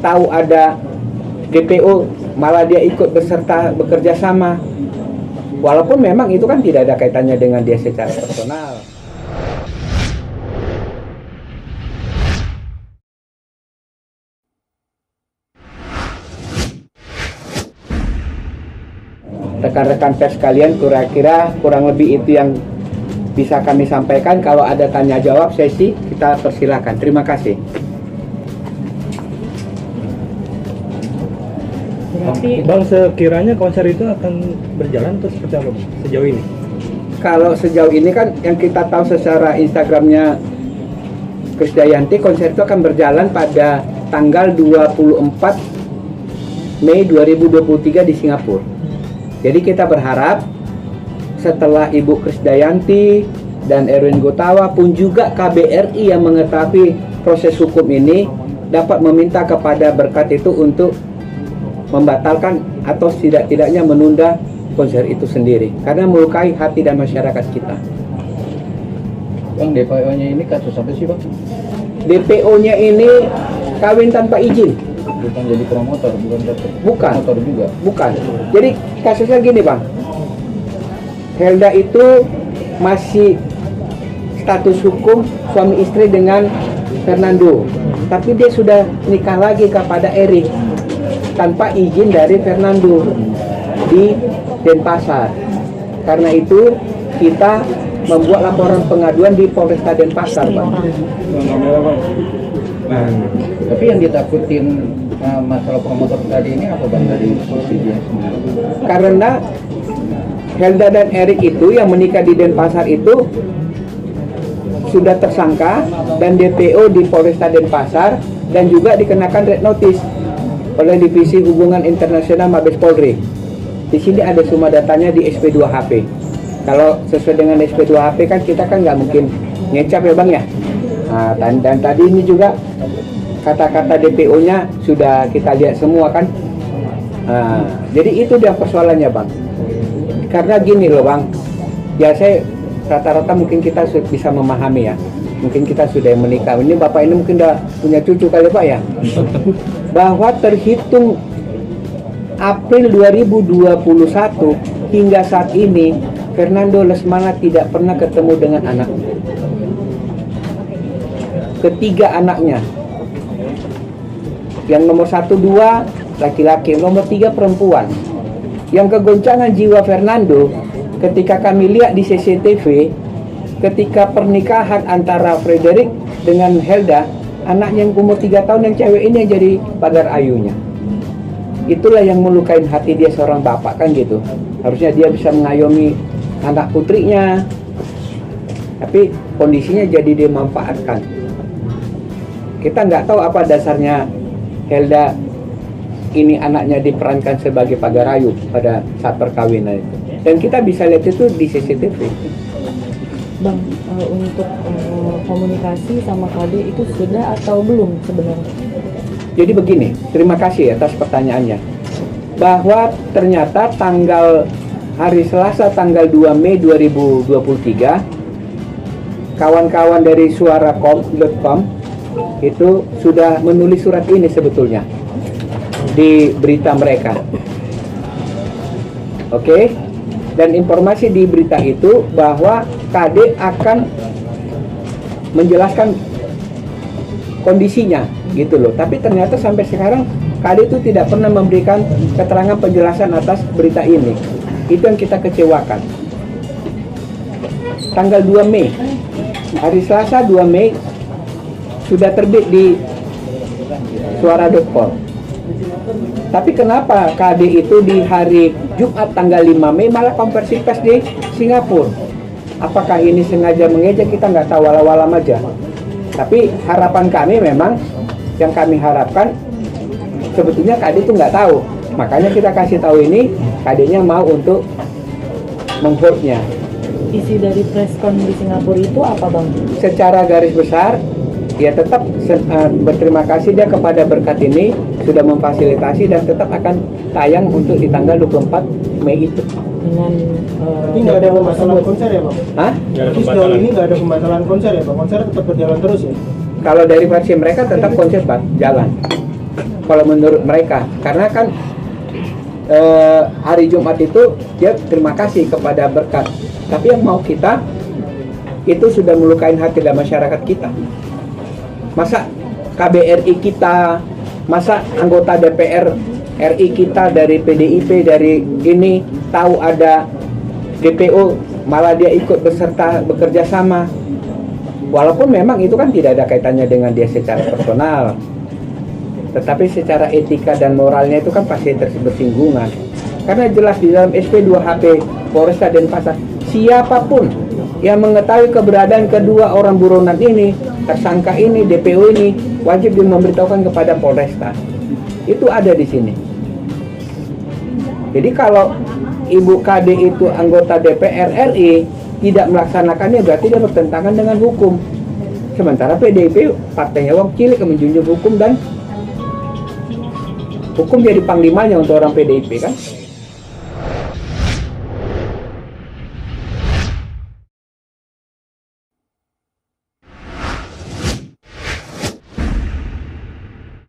tahu ada DPO malah dia ikut bekerja sama, walaupun memang itu kan tidak ada kaitannya dengan dia secara personal. Rekan-rekan pers sekalian, kira-kira kurang lebih itu yang bisa kami sampaikan. Kalau ada tanya jawab sesi, kita persilakan. Terima kasih. Bang, sekiranya konser itu akan berjalan atau seperti apa, Bang, sejauh ini? Kalau sejauh ini kan yang kita tahu secara Instagramnya Krisdayanti, konser itu akan berjalan pada tanggal 24 Mei 2023 di Singapura. Jadi kita berharap setelah Ibu Krisdayanti dan Erwin Gutawa pun juga KBRI yang mengetahui proses hukum ini dapat meminta kepada Berkat itu untuk membatalkan atau tidak-tidaknya menunda konser itu sendiri karena melukai hati dan masyarakat kita. Bang, DPO-nya ini kasus apa sih, Bang? DPO-nya ini kawin tanpa izin. Bukan jadi promotor, Bukan. Promotor juga. Bukan. Jadi kasusnya gini, Bang. Helda itu masih status hukum suami istri dengan Fernando, tapi dia sudah nikah lagi kepada Erik tanpa izin dari Fernando di Denpasar. Karena itu kita membuat laporan pengaduan di Polresta Denpasar, Bang. Nah, tapi yang ditakutin masalah promotor tadi ini apa, Bang, dari posisi dia sendiri? Karena Helda dan Erik itu yang menikah di Denpasar itu sudah tersangka dan DPO di Polresta Denpasar dan juga dikenakan red notice oleh Divisi Hubungan Internasional Mabes Polri. Di sini ada semua datanya di SP2HP. Kalau sesuai dengan SP2HP kan kita kan nggak mungkin ngecap ya, Bang, ya. Nah, dan tadi ini juga kata-kata DPO-nya sudah kita lihat semua kan. Nah, jadi itu dia persoalannya, Bang. Karena gini loh, Bang. Ya saya rata-rata mungkin kita bisa memahami ya. Mungkin kita sudah menikah. Ini Bapak ini mungkin udah punya cucu kali, Pak, ya. Bahwa terhitung April 2021 hingga saat ini Fernando Lesmana tidak pernah ketemu dengan anaknya. Ketiga anaknya, yang nomor 1, 2 laki-laki, nomor 3 perempuan. Yang kegoncangan jiwa Fernando ketika kami lihat di CCTV ketika pernikahan antara Frederick dengan Helda, anaknya yang umur 3 tahun yang cewek ini yang jadi pagar ayunya. Itulah yang melukai hati dia seorang bapak kan gitu. Harusnya dia bisa mengayomi anak putrinya, tapi kondisinya jadi dia memanfaatkan. Kita nggak tahu apa dasarnya Helda ini anaknya diperankan sebagai pagar ayu pada saat perkawinan itu. Dan kita bisa lihat itu di CCTV. Bang, untuk komunikasi sama KD itu sudah atau belum sebenarnya? Jadi begini, terima kasih atas pertanyaannya. Bahwa ternyata hari Selasa tanggal 2 Mei 2023, kawan-kawan dari suara.com itu sudah menulis surat ini sebetulnya di berita mereka. Oke? Dan informasi di berita itu bahwa KD akan menjelaskan kondisinya gitu loh. Tapi ternyata sampai sekarang KD itu tidak pernah memberikan keterangan penjelasan atas berita ini. Itu yang kita kecewakan. Tanggal 2 Mei, hari Selasa 2 Mei sudah terbit di suara.com. Tapi kenapa KD itu di hari Jumat tanggal 5 Mei malah konversi pers di Singapura? Apakah ini sengaja mengejek? Kita nggak tahu, walau-walam aja. Tapi harapan kami memang, yang kami harapkan sebetulnya KD itu nggak tahu. Makanya kita kasih tahu ini, KD-nya mau untuk mengholdnya. Isi dari preskon di Singapura itu apa, Bang? Secara garis besar, ya tetap berterima kasih dia kepada Berkat ini sudah memfasilitasi dan tetap akan tayang untuk di tanggal 24 Mei itu. Dengan ini nggak ada pembatalan konser ya, Bang? Hah? Jadi sejauh ini nggak ada pembatalan konser ya, Bang? Konser tetap berjalan terus ya? Kalau dari versi mereka tetap konser jalan. kalau menurut mereka, karena kan hari Jumat itu dia terima kasih kepada berkat, tapi yang mau kita itu sudah melukai hati dalam masyarakat kita. Masa KBRI kita, masa anggota DPR RI kita dari PDIP, dari ini tahu ada DPO malah dia ikut bekerja sama, walaupun memang itu kan tidak ada kaitannya dengan dia secara personal, tetapi secara etika dan moralnya itu kan pasti bersinggungan. Karena jelas di dalam SP2HP Polresta Denpasar, siapapun yang mengetahui keberadaan kedua orang buronan ini, tersangka ini, DPO ini, wajib memberitahukan kepada Polresta. Itu ada di sini. Jadi kalau Ibu KD itu anggota DPR RI tidak melaksanakannya, berarti dia bertentangan dengan hukum. Sementara PDIP partainya wong cilik menjunjung hukum, dan hukum jadi panglimanya untuk orang PDIP kan.